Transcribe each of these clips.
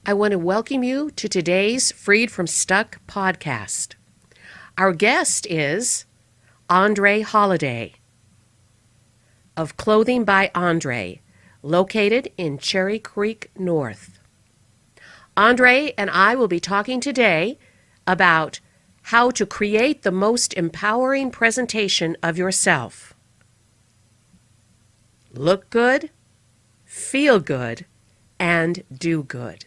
I want to welcome you to today's Freed from Stuck podcast. Our guest is Andre Holliday of Clothing by Andre, located in Cherry Creek North. Andre and I will be talking today about how to create the most empowering presentation of yourself. Look good, feel good, and do good.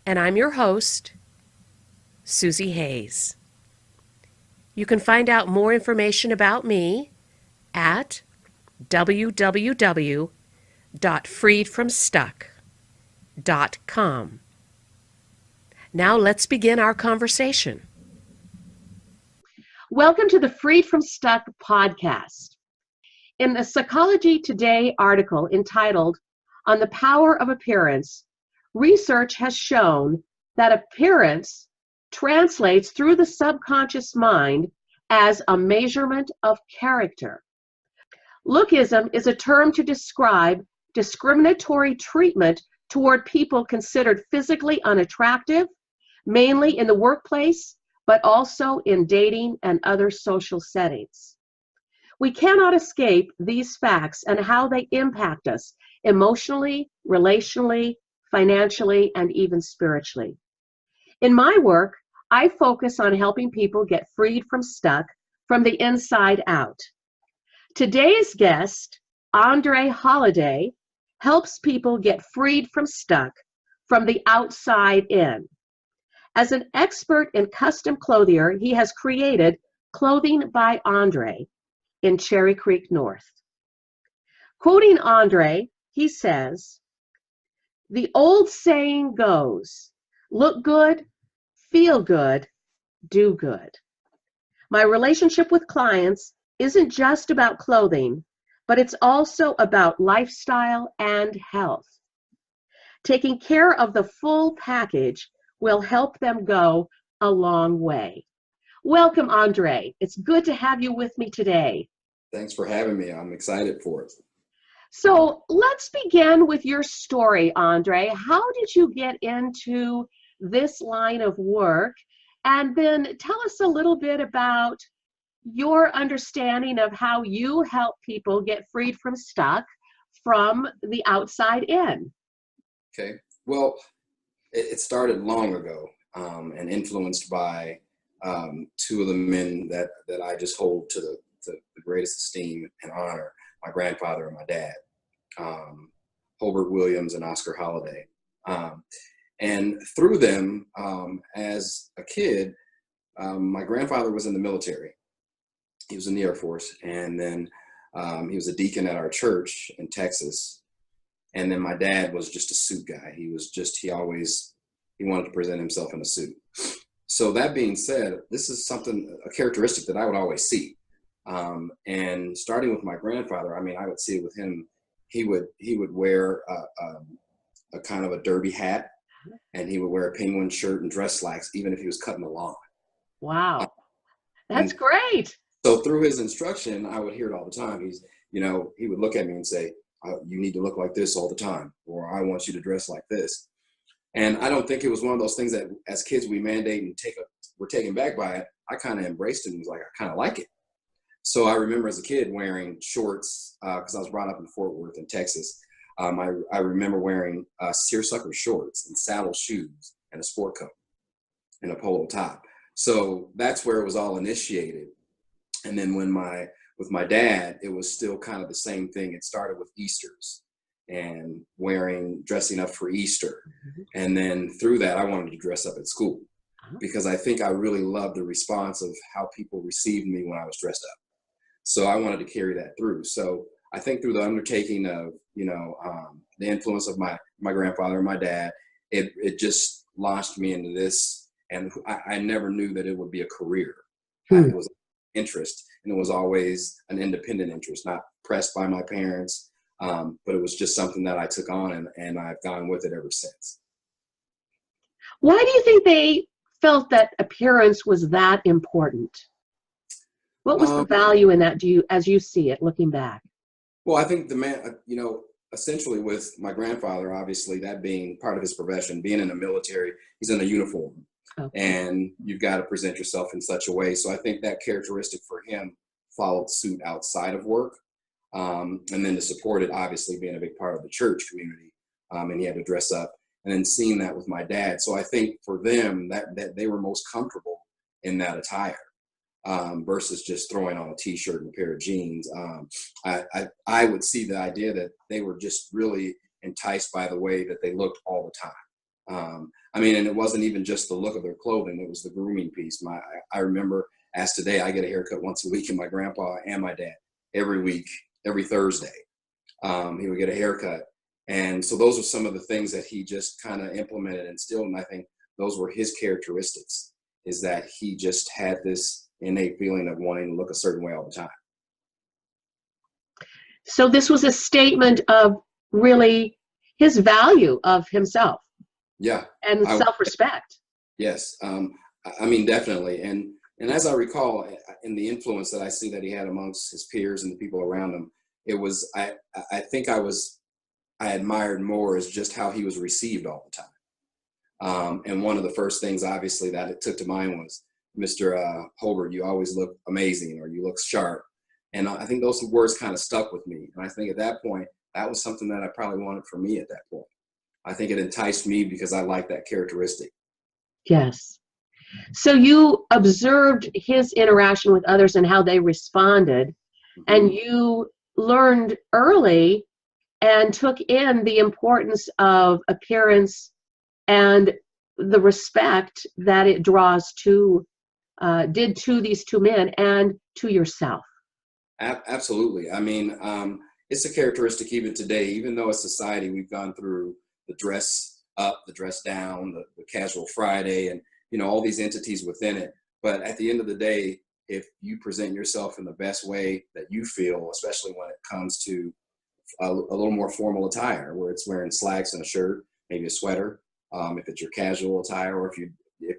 And I'm your host, Susie Hayes. You can find out more information about me at www.freedfromstuck.com. Now let's begin our conversation. Welcome to the Freed from Stuck podcast. In the Psychology Today article entitled On the Power of Appearance, research has shown that appearance translates through the subconscious mind as a measurement of character. Lookism is a term to describe discriminatory treatment toward people considered physically unattractive, mainly in the workplace, but also in dating and other social settings. We cannot escape these facts and how they impact us emotionally, relationally, financially, and even spiritually. In my work, I focus on helping people get freed from stuck from the inside out. Today's guest, Andre Holliday, helps people get freed from stuck from the outside in. As an expert in custom clothier, he has created Clothing by Andre in Cherry Creek North. Quoting Andre, he says, "The old saying goes, look good, feel good, do good. My relationship with clients isn't just about clothing, but it's also about lifestyle and health. Taking care of the full package will help them go a long way." Welcome, Andre. It's good to have you with me today. Thanks for having me. I'm excited for it. So let's begin with your story, Andre. How did you get into this line of work? And then tell us a little bit about your understanding of how you help people get freed from stuck from the outside in. Okay. Well, it started long ago and influenced by two of the men that I just hold to the greatest esteem and honor, my grandfather and my dad, Holbert Williams and Oscar Holliday. And through them, as a kid, my grandfather was in the military. He was in the Air Force, and then he was a deacon at our church in Texas. And then my dad was just a suit guy. He wanted to present himself in a suit. So that being said, this is a characteristic that I would always see. And starting with my grandfather, I would see it with him. He would wear a kind of a derby hat, and he would wear a penguin shirt and dress slacks, even if he was cutting the lawn. Wow, that's great. So through his instruction, I would hear it all the time. He would look at me and say, "You need to look like this all the time," or "I want you to dress like this." And I don't think it was one of those things that as kids we mandate and we're taken back by it. I kind of embraced it and was like, I kind of like it. So I remember as a kid wearing shorts, because I was brought up in Fort Worth in Texas. I remember wearing seersucker shorts and saddle shoes and a sport coat and a polo top. So that's where it was all initiated. And then with my dad, it was still kind of the same thing. It started with Easters and dressing up for Easter. Mm-hmm. And then through that, I wanted to dress up at school because I think I really loved the response of how people received me when I was dressed up. So I wanted to carry that through. So I think through the undertaking of, the influence of my grandfather and my dad, it just launched me into this. And I never knew that it would be a career. It was an interest, and it was always an independent interest, not pressed by my parents. But it was just something that I took on, and I've gone with it ever since. Why do you think they felt that appearance was that important? What was the value in that, as you see it, looking back? Well, I think the man, essentially with my grandfather, obviously that being part of his profession, being in the military, he's in a uniform. Okay. And you've got to present yourself in such a way. So I think that characteristic for him followed suit outside of work. And then to support it, obviously being a big part of the church community, and he had to dress up. And then seeing that with my dad. So I think for them that they were most comfortable in that attire, versus just throwing on a t-shirt and a pair of jeans. I would see the idea that they were just really enticed by the way that they looked all the time. I mean, and it wasn't even just the look of their clothing, it was the grooming piece. I remember, as today, I get a haircut once a week, and my grandpa and my dad every week, every Thursday, he would get a haircut. And so those are some of the things that he just kind of implemented and instilled. And I think those were his characteristics, is that he just had this innate feeling of wanting to look a certain way all the time. So this was a statement of really his value of himself. Yeah. And self-respect. Yes. I mean, definitely. And as I recall, in the influence that I see that he had amongst his peers and the people around him, it was, I think I admired more is just how he was received all the time. And one of the first things, obviously, that it took to mind was, Mr. Holbert, you always look amazing, or you look sharp. And I think those words kind of stuck with me. And I think at that point, that was something that I probably wanted for me at that point. I think it enticed me because I like that characteristic. Yes. So you observed his interaction with others and how they responded, mm-hmm. and you learned early and took in the importance of appearance and the respect that it draws to, did to these two men and to yourself. Absolutely. I mean, it's a characteristic even today, even though as society we've gone through the dress up, the dress down, the casual Friday, and all these entities within it. But at the end of the day, if you present yourself in the best way that you feel, especially when it comes to a little more formal attire, where it's wearing slacks and a shirt, maybe a sweater, if it's your casual attire, or if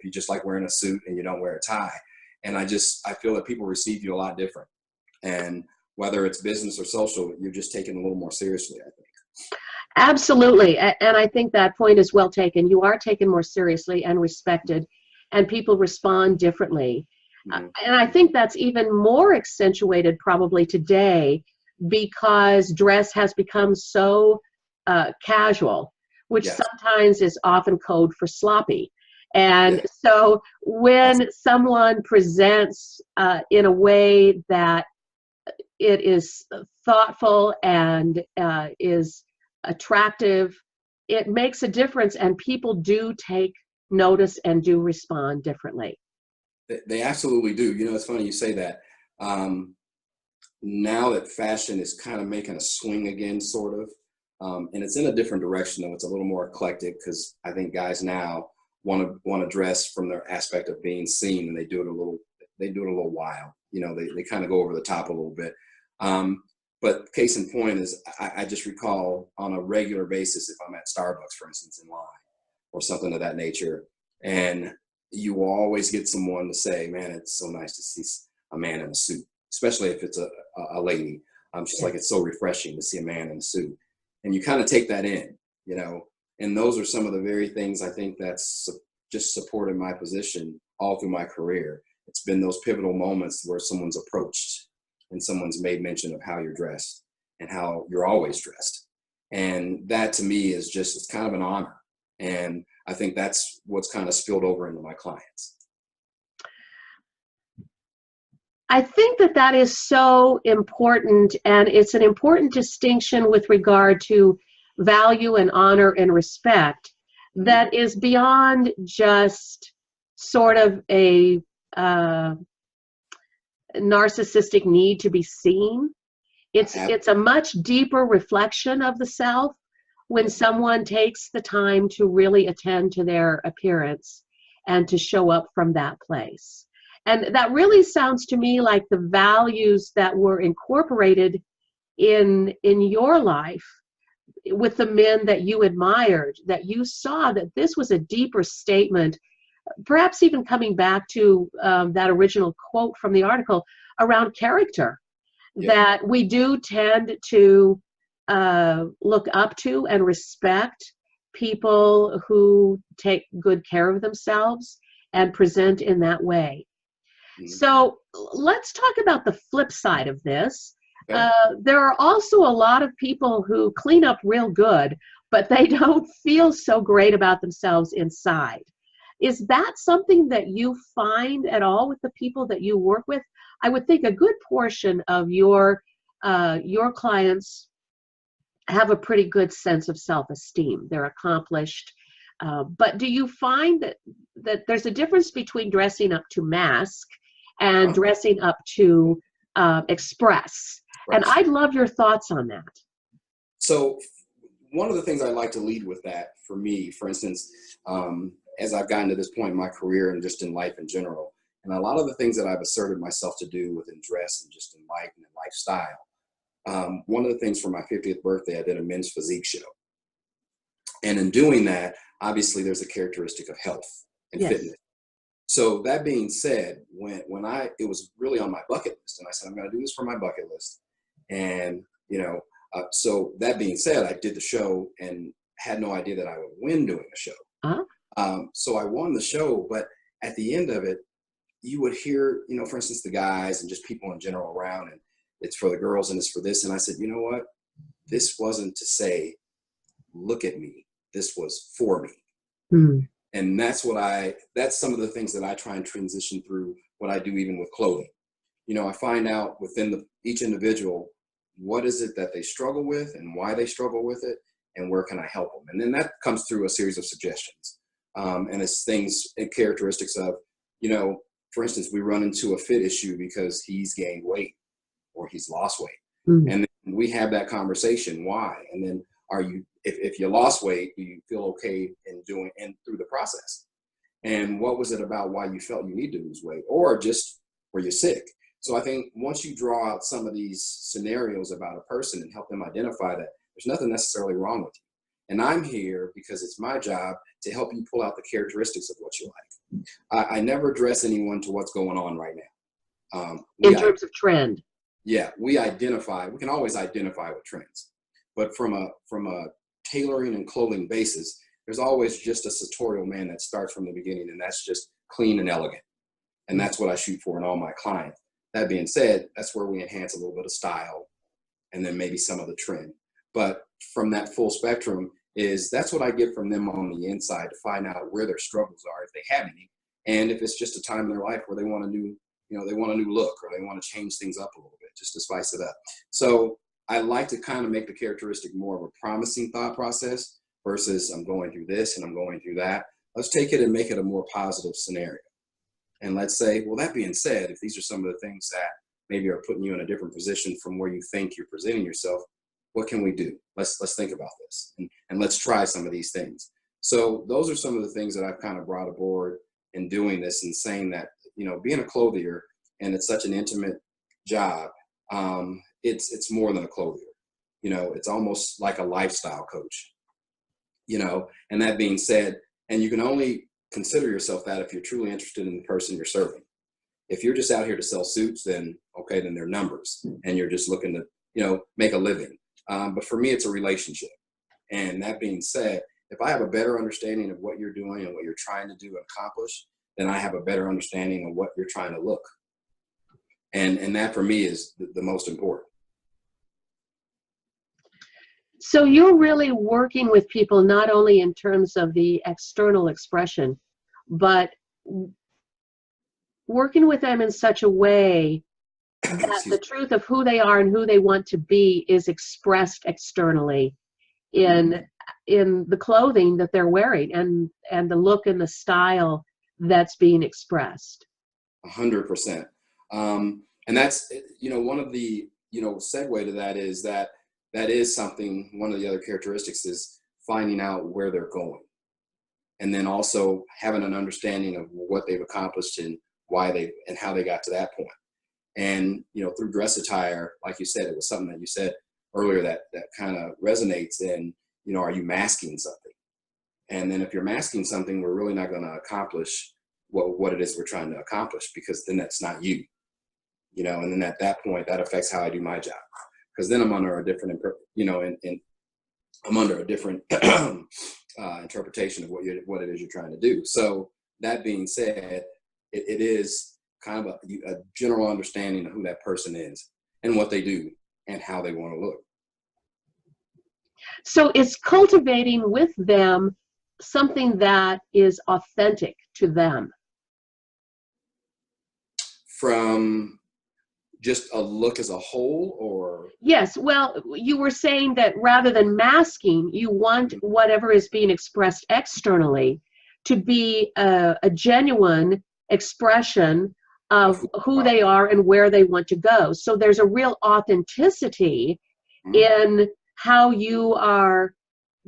you just like wearing a suit and you don't wear a tie. And I feel that people receive you a lot different. And whether it's business or social, you're just taken a little more seriously, I think. Absolutely. And I think that point is well taken. You are taken more seriously and respected, and people respond differently. Mm-hmm. And I think that's even more accentuated probably today, because dress has become so casual, which yes. sometimes is often code for sloppy. And yeah. so when someone presents in a way that it is thoughtful and is attractive, it makes a difference, and people do take notice and do respond differently. They absolutely do. It's funny you say that. Now that fashion is kind of making a swing again, sort of, and it's in a different direction, though. It's a little more eclectic, because I think guys now want to dress from their aspect of being seen, and they do it a little wild. They kind of go over the top a little bit. But case in point is, I just recall on a regular basis, if I'm at Starbucks, for instance, in line or something of that nature, and you will always get someone to say, man, it's so nice to see a man in a suit, especially if it's a lady. She's yeah. like, it's so refreshing to see a man in a suit. And you kind of take that in, and those are some of the very things I think that's just supported my position all through my career. It's been those pivotal moments where someone's approached and someone's made mention of how you're dressed and how you're always dressed. And that to me is just, it's kind of an honor. And I think that's what's kind of spilled over into my clients. I think that is so important, and it's an important distinction with regard to value and honor and respect that is beyond just sort of a narcissistic need to be seen. It's a much deeper reflection of the self when someone takes the time to really attend to their appearance and to show up from that place. And that really sounds to me like the values that were incorporated in your life with the men that you admired, that you saw that this was a deeper statement, perhaps even coming back to that original quote from the article around character, yeah. that we do tend to look up to and respect people who take good care of themselves and present in that way. So let's talk about the flip side of this. Okay. There are also a lot of people who clean up real good, but they don't feel so great about themselves inside. Is that something that you find at all with the people that you work with? I would think a good portion of your clients have a pretty good sense of self-esteem. They're accomplished. But do you find that there's a difference between dressing up to mask and dressing up to express? Right. And I'd love your thoughts on that. So one of the things I like to lead with that, for me, for instance, as I've gotten to this point in my career and just in life in general, and a lot of the things that I've asserted myself to do within dress and just in life and in lifestyle. One of the things for my 50th birthday, I did a men's physique show. And in doing that, obviously there's a characteristic of health and fitness. So that being said, it was really on my bucket list, and I said, I'm going to do this for my bucket list. And, so that being said, I did the show and had no idea that I would win doing the show. So I won the show, but at the end of it, you would hear, for instance, the guys and just people in general around, and it's for the girls and it's for this. And I said, you know what? This wasn't to say, look at me. This was for me. And that's some of the things that I try and transition through what I do even with clothing. I find out within each individual, what is it that they struggle with and why they struggle with it, and where can I help them? And then that comes through a series of suggestions. And it's things and characteristics of, for instance, we run into a fit issue because he's gained weight or he's lost weight. And then we have that conversation. Why? And then if you lost weight, do you feel okay in through the process? And what was it about why you felt you need to lose weight, or just were you sick? So I think once you draw out some of these scenarios about a person and help them identify that there's nothing necessarily wrong with you. And I'm here because it's my job to help you pull out the characteristics of what you like. I never dress anyone to what's going on right now. In terms of trend. Yeah, we can always identify with trends. But from a tailoring and clothing basis, there's always just a sartorial man that starts from the beginning, and that's just clean and elegant. And that's what I shoot for in all my clients. That being said, that's where we enhance a little bit of style and then maybe some of the trend. But from that full spectrum that's what I get from them on the inside, to find out where their struggles are, if they have any, and if it's just a time in their life where they want a new look, or they want to change things up a little bit, just to spice it up. So I like to kind of make the characteristic more of a promising thought process versus I'm going through this and I'm going through that. Let's take it and make it a more positive scenario. And let's say, well, that being said, if these are some of the things that maybe are putting you in a different position from where you think you're presenting yourself, what can we do? Let's think about this, and let's try some of these things. So those are some of the things that I've kind of brought aboard in doing this, and saying that, being a clothier, and it's such an intimate job, it's more than a clothier. It's almost like a lifestyle coach, and that being said, and you can only consider yourself that if you're truly interested in the person you're serving. If you're just out here to sell suits, then okay, then they're numbers, and you're just looking to, make a living. But for me, it's a relationship. And that being said, if I have a better understanding of what you're doing and what you're trying to do and accomplish, then I have a better understanding of what you're trying to look. And that for me is the most important. So you're really working with people not only in terms of the external expression, but working with them in such a way that the truth of who they are and who they want to be is expressed externally in the clothing that they're wearing and the look and the style that's being expressed. 100%. And that's, one of the, segue to that is something, one of the other characteristics is finding out where they're going. And then also having an understanding of what they've accomplished and and how they got to that point. And, through dress attire, like you said, it was something that you said earlier that kind of resonates in, are you masking something? And then if you're masking something, we're really not going to accomplish what it is we're trying to accomplish, because then that's not you, and then at that point, that affects how I do my job. because then I'm under a different, and I'm under a different interpretation of what it is you're trying to do. So that being said, it is kind of a general understanding of who that person is and what they do and how they want to look. So it's cultivating with them something that is authentic to them. From just a look as a whole, or? Yes, well, you were saying that rather than masking, you want whatever is being expressed externally to be a genuine expression of who they are and where they want to go. So there's a real authenticity in how you are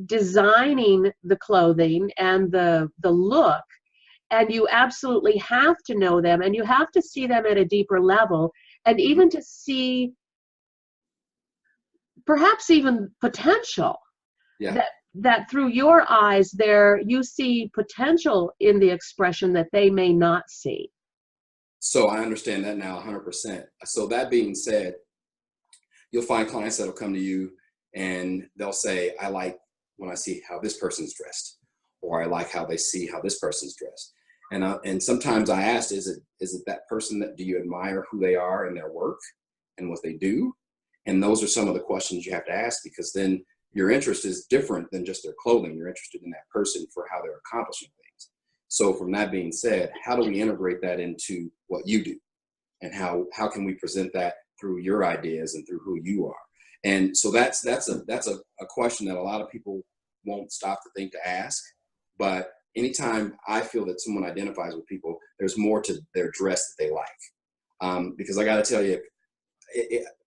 designing the clothing and the look, and you absolutely have to know them, and you have to see them at a deeper level, and even to see perhaps even potential. That through your eyes there you see potential in the expression that they may not see. So I understand that now 100%. So that being said, you'll find clients that'll come to you and they'll say, I like when I see how this person's dressed, or I like how they see how this person's dressed. And sometimes I asked, is it that person that, do you admire who they are and their work and what they do? And those are some of the questions you have to ask, because then your interest is different than just their clothing. You're interested in that person for how they're accomplishing things. So from that being said, how do we integrate that into what you do? And how can we present that through your ideas and through who you are? And so that's a question that a lot of people won't stop to think to ask. But anytime I feel that someone identifies with people, there's more to their dress that they like. Because I got to tell you,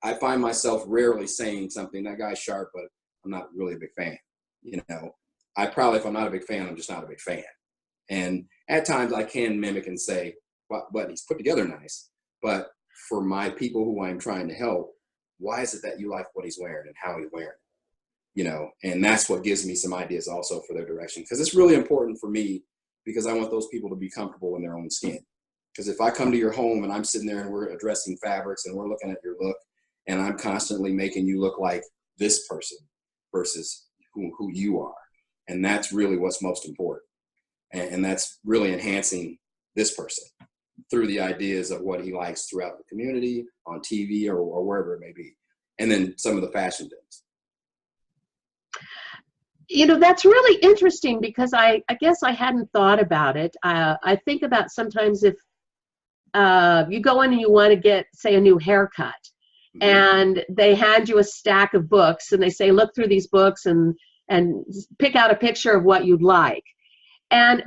I find myself rarely saying something, that guy's sharp, but I'm not really a big fan. If I'm not a big fan, I'm just not a big fan. And at times I can mimic and say, but he's put together nice. But for my people who I'm trying to help, why is it that you like what he's wearing and how he's wearing it? And that's what gives me some ideas also for their direction. Because it's really important for me, because I want those people to be comfortable in their own skin. Because if I come to your home and I'm sitting there and we're addressing fabrics and we're looking at your look, and I'm constantly making you look like this person versus who you are. And that's really what's most important. And that's really enhancing this person through the ideas of what he likes throughout the community, on TV, or wherever it may be. And then some of the fashion things. That's really interesting, because I guess I hadn't thought about it. I think about sometimes if you go in and you want to get, say, a new haircut, and they hand you a stack of books and they say, look through these books and pick out a picture of what you'd like. And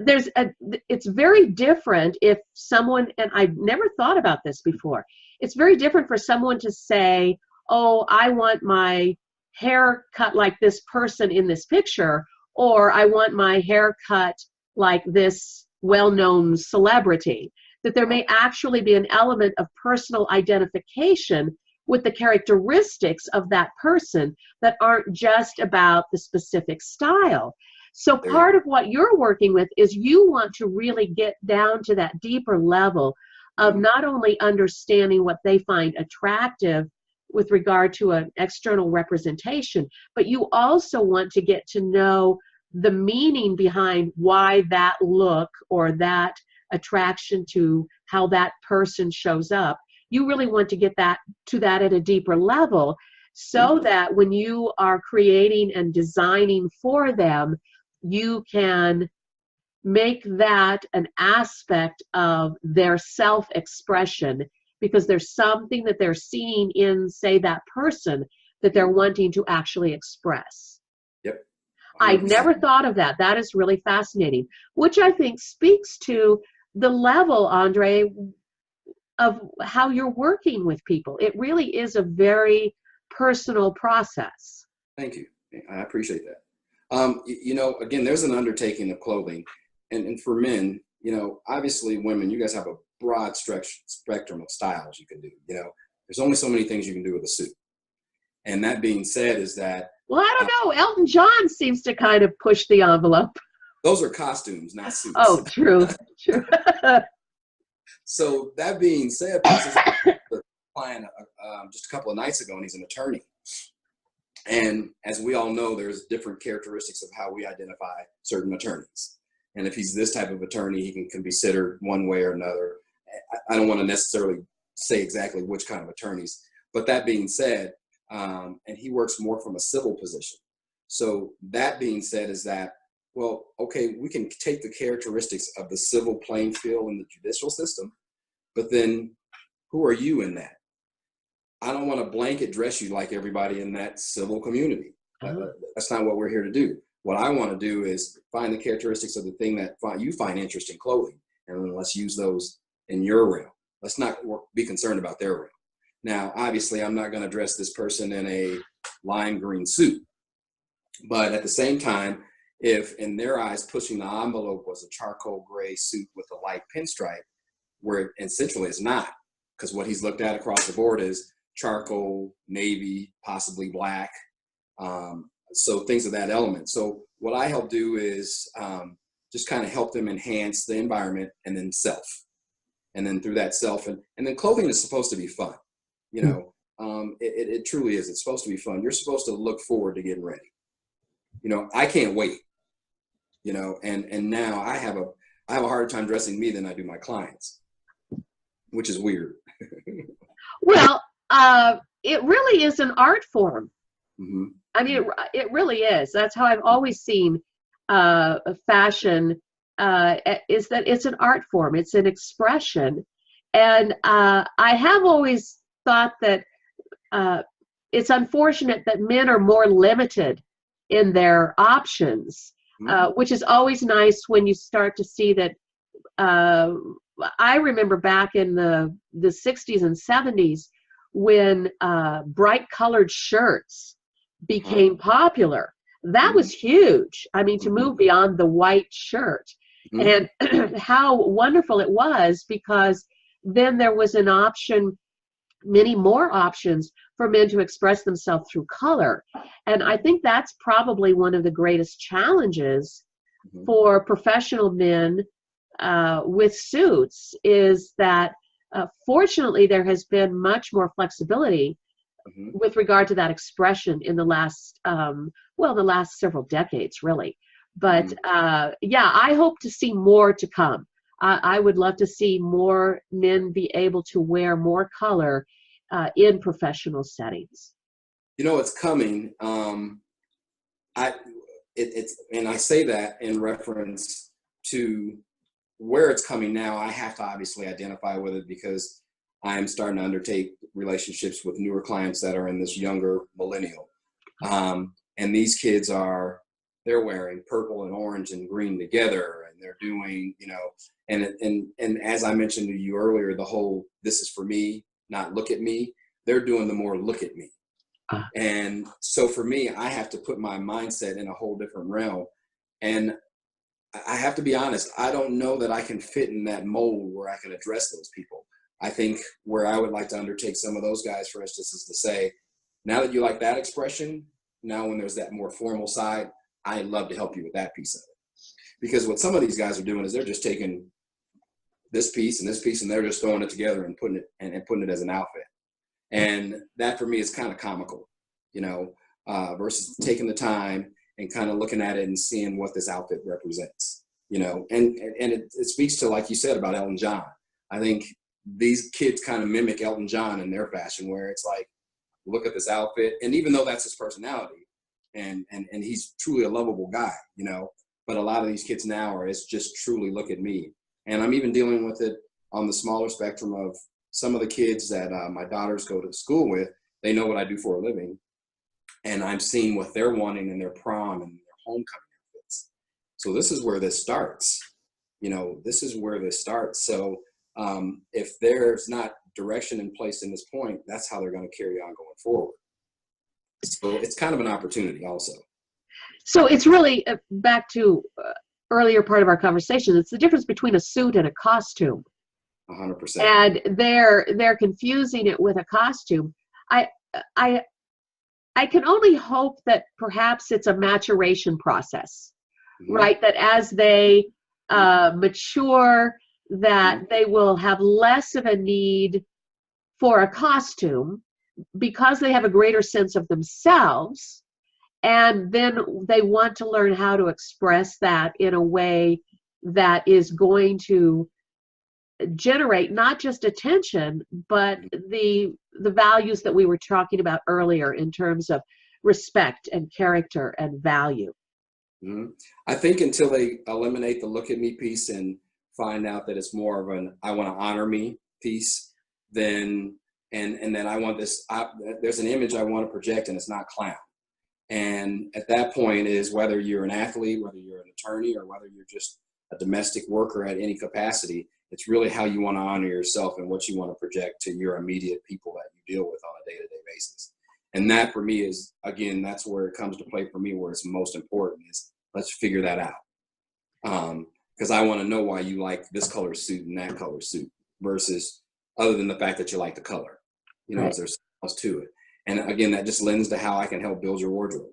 it's very different if someone, and I've never thought about this before, it's very different for someone to say, oh, I want my hair cut like this person in this picture, or I want my hair cut like this well-known celebrity. That there may actually be an element of personal identification with the characteristics of that person that aren't just about the specific style. So part of what you're working with is you want to really get down to that deeper level of not only understanding what they find attractive with regard to an external representation, but you also want to get to know the meaning behind why that look or that attraction to how that person shows up. You really want to get that at a deeper level, so that when you are creating and designing for them, you can make that an aspect of their self-expression, because there's something that they're seeing in, say, that person that they're wanting to actually express. Yep. I'd never thought of that. That is really fascinating, which I think speaks to the level, Andre, of how you're working with people. It really is a very personal process. Thank you. I appreciate that. Again, there's an undertaking of clothing. And for men, obviously women, you guys have a broad spectrum of styles you can do. There's only so many things you can do with a suit. And that being said is that... Well, I don't know. Elton John seems to kind of push the envelope. Those are costumes, not suits. Oh, true. True. So that being said, I was a client just a couple of nights ago, and he's an attorney. And as we all know, there's different characteristics of how we identify certain attorneys. And if he's this type of attorney, he can be considered one way or another. I don't want to necessarily say exactly which kind of attorneys, but that being said, and he works more from a civil position. So that being said is that, well, okay, we can take the characteristics of the civil playing field in the judicial system, but then who are you in that? I don't want to blanket dress you like everybody in that civil community. That's not what we're here to do. What I want to do is find the characteristics of the thing that you find interest in clothing, and then let's use those in your realm. Let's not be concerned about their realm. Now, obviously, I'm not going to dress this person in a lime green suit, but at the same time, if in their eyes pushing the envelope was a charcoal gray suit with a light pinstripe, where essentially it's not, because what he's looked at across the board is charcoal, navy, possibly black, so things of that element. So what I help do is just kind of help them enhance the environment and then self. And then through that self, and then clothing is supposed to be fun. You know, it truly is. It's supposed to be fun. You're supposed to look forward to getting ready. You know, I can't wait. You know, and now I have a harder time dressing me than I do my clients, which is weird. Well, it really is an art form. Mm-hmm. I mean, it really is. That's how I've always seen fashion, is that it's an art form. It's an expression. And I have always thought that it's unfortunate that men are more limited in their options, which is always nice when you start to see that. I remember back in the 60s and 70s when bright colored shirts became popular. That was huge. I mean, to move beyond the white shirt. And how wonderful it was, because then there was an option, many more options for men to express themselves through color. And I think that's probably one of the greatest challenges for professional men with suits, is that fortunately there has been much more flexibility with regard to that expression in the last, the last several decades, really. But yeah, I hope to see more to come. I would love to see more men be able to wear more color in professional settings. You know, it's coming. And I say that in reference to where it's coming now. I have to obviously identify with it, because I am starting to undertake relationships with newer clients that are in this younger millennial. And these kids they're wearing purple and orange and green together, and they're doing, you know, and as I mentioned to you earlier, the whole, this is for me, not look at me. They're doing the more look at me. And so for me, I have to put my mindset in a whole different realm. And I have to be honest, I don't know that I can fit in that mold where I can address those people. I think where I would like to undertake some of those guys, for instance, is to say, now that you like that expression, now when there's that more formal side, I'd love to help you with that piece of it. Because what some of these guys are doing is they're just taking this piece and this piece, and they're just throwing it together and putting it as an outfit. And that for me is kind of comical, you know, versus taking the time and kind of looking at it and seeing what this outfit represents, you know. And it speaks to, like you said, about Elton John. I think these kids kind of mimic Elton John in their fashion, where it's like, look at this outfit. And even though that's his personality, and he's truly a lovable guy, you know, but a lot of these kids now it's just truly look at me. And I'm even dealing with it on the smaller spectrum of some of the kids that my daughters go to school with. They know what I do for a living, and I'm seeing what they're wanting in their prom and their homecoming outfits. So this is where this starts. You know, this is where this starts. So if there's not direction in place in this point, that's how they're going to carry on going forward. So it's kind of an opportunity also. So it's really back to earlier part of our conversation. It's the difference between a suit and a costume. 100%. And they're confusing it with a costume. I can only hope that perhaps it's a maturation process, right? That as they mature, that they will have less of a need for a costume, because they have a greater sense of themselves, and then they want to learn how to express that in a way that is going to generate not just attention, but the values that we were talking about earlier in terms of respect and character and value. Mm-hmm. I think until they eliminate the look at me piece and find out that it's more of an I want to honor me piece, then and then I want this, there's an image I want to project and it's not clown. And at that point is whether you're an athlete, whether you're an attorney, or whether you're just a domestic worker at any capacity, it's really how you want to honor yourself and what you want to project to your immediate people that you deal with on a day-to-day basis. And that for me is, again, that's where it comes to play for me, where it's most important is let's figure that out. Because I want to know why you like this color suit and that color suit versus other than the fact that you like the color. You know, Right. there's something else to it. And again, that just lends to how I can help build your wardrobe.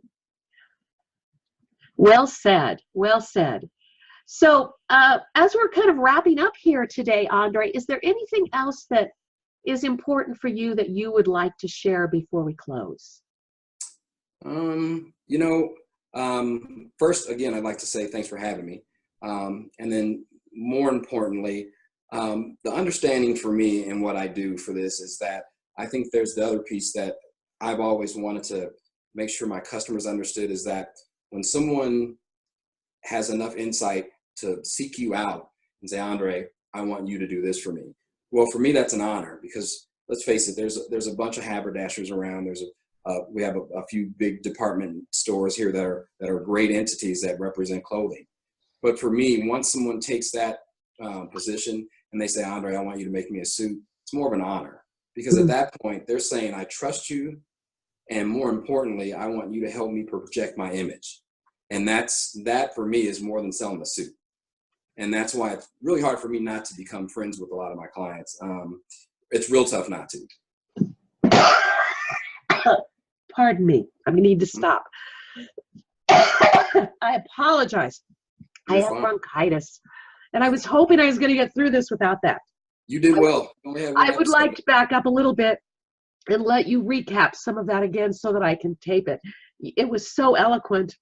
Well said. Well said. So as we're kind of wrapping up here today, Andre, is there anything else that is important for you that you would like to share before we close? First, again, I'd like to say thanks for having me. And then more importantly, the understanding for me and what I do for this is that I think there's the other piece that I've always wanted to make sure my customers understood is that when someone has enough insight to seek you out and say, Andre, I want you to do this for me. Well, for me, that's an honor because let's face it, there's a bunch of haberdashers around. We have a few big department stores here that are great entities that represent clothing. But for me, once someone takes that position and they say, Andre, I want you to make me a suit, it's more of an honor because at that point they're saying, I trust you. And more importantly, I want you to help me project my image. And that for me is more than selling a suit. And that's why it's really hard for me not to become friends with a lot of my clients. It's real tough not to. Pardon me. I need to stop. I apologize. I have bronchitis. And I was hoping I was going to get through this without that. You did well. I would like to back up a little bit and let you recap some of that again so that I can tape it. It was so eloquent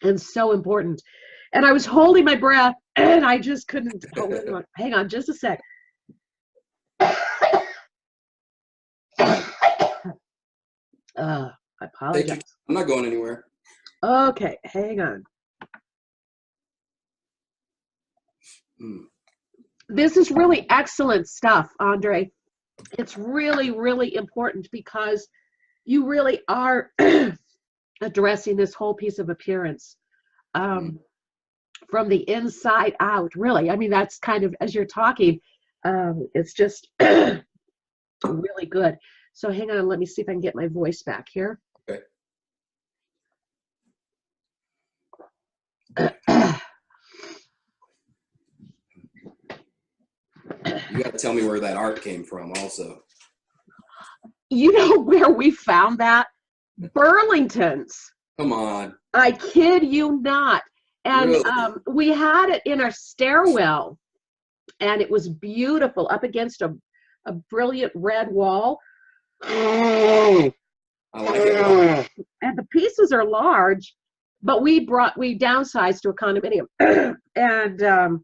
and so important. And I was holding my breath and I just couldn't hold it. Hang on just a sec. I apologize. I'm not going anywhere. Okay, hang on. This is really excellent stuff, Andre. It's really, really important because you really are addressing this whole piece of appearance from the inside out, really. I mean, that's kind of, as you're talking, it's just really good. So hang on, let me see if I can get my voice back here. Okay. You got to tell me where that art came from also. You know where we found that? Burlington's. Come on. I kid you not. And really? We had it in our stairwell, and it was beautiful up against a brilliant red wall. I like it. And the pieces are large, but we downsized to a condominium. And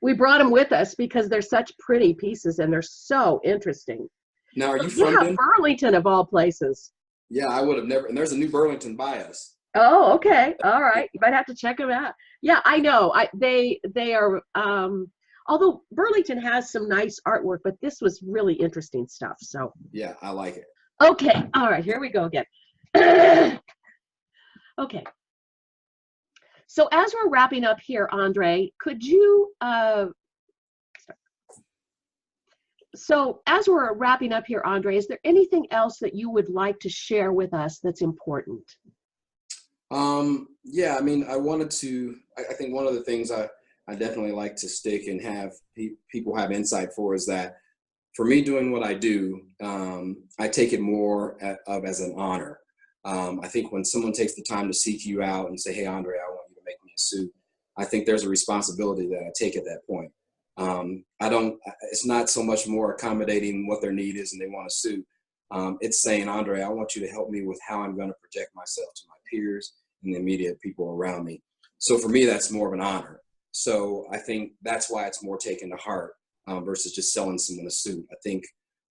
we brought them with us because they're such pretty pieces and they're so interesting. Now, are you from Burlington of all places? Yeah, I would have never. And there's a new Burlington by us. Oh, okay. All right. You might have to check them out. Yeah, I know. They are, although Burlington has some nice artwork, but this was really interesting stuff. So yeah, I like it. Okay. All right. Here we go again. Okay. So as we're wrapping up here, Andre, could you, is there anything else that you would like to share with us that's important? Yeah, I mean, I think one of the things I definitely like to stick and have people have insight for is that for me doing what I do, I take it more as an honor. I think when someone takes the time to seek you out and say, hey, Andre, I want you to make me a suit, I think there's a responsibility that I take at that point. It's not so much more accommodating what their need is and they want a suit. It's saying, Andre, I want you to help me with how I'm going to project myself to my peers and the immediate people around me. So for me, that's more of an honor. So I think that's why it's more taken to heart versus just selling someone a suit. I think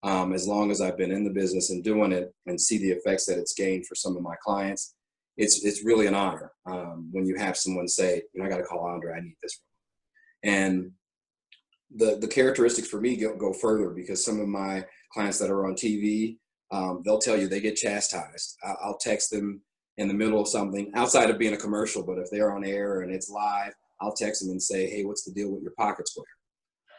as long as I've been in the business and doing it and see the effects that it's gained for some of my clients, it's really an honor when you have someone say, I got to call Andre, I need this. And the characteristics for me go further, because some of my clients that are on TV, they'll tell you they get chastised. I'll text them in the middle of something outside of being a commercial, but if they're on air and it's live, I'll text them and say, hey, what's the deal with your pocket square?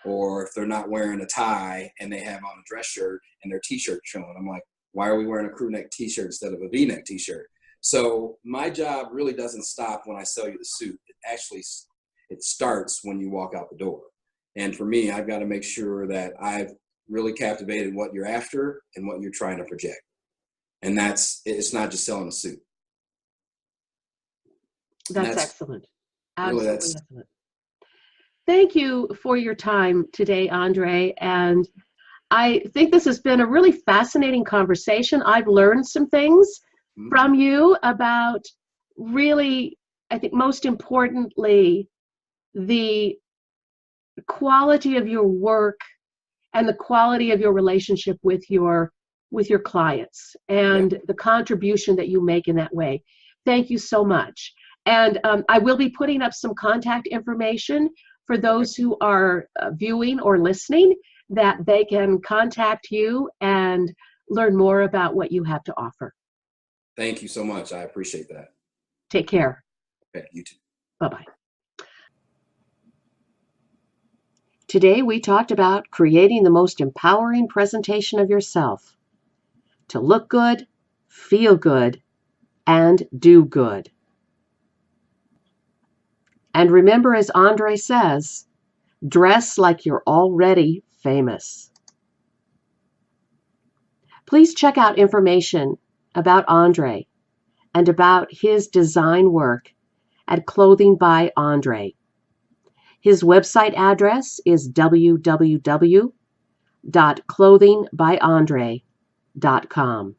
Or if they're not wearing a tie and they have on a dress shirt and their t-shirt showing, I'm like, why are we wearing a crew neck t-shirt instead of a v-neck t-shirt? So my job really doesn't stop when I sell you the suit. It starts when you walk out the door. And for me, I've got to make sure that I've really captivated what you're after and what you're trying to project. And it's not just selling a suit. That's excellent. Really, Absolutely excellent. Thank you for your time today, Andre. And I think this has been a really fascinating conversation. I've learned some things from you about really, I think most importantly, the quality of your work and the quality of your relationship with your clients and the contribution that you make in that way. Thank you so much. And I will be putting up some contact information for those who are viewing or listening, that they can contact you and learn more about what you have to offer. Thank you so much. I appreciate that. Take care. Okay, you too. Bye-bye. Today we talked about creating the most empowering presentation of yourself to look good, feel good, and do good. And remember, as Andre says, dress like you're already famous. Please check out information about Andre and about his design work at Clothing by Andre. His website address is www.clothingbyandre.com.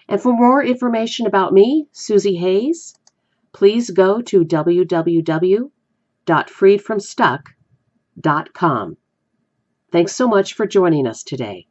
And for more information about me, Susie Hayes, please go to www.freedfromstuck.com. Thanks so much for joining us today.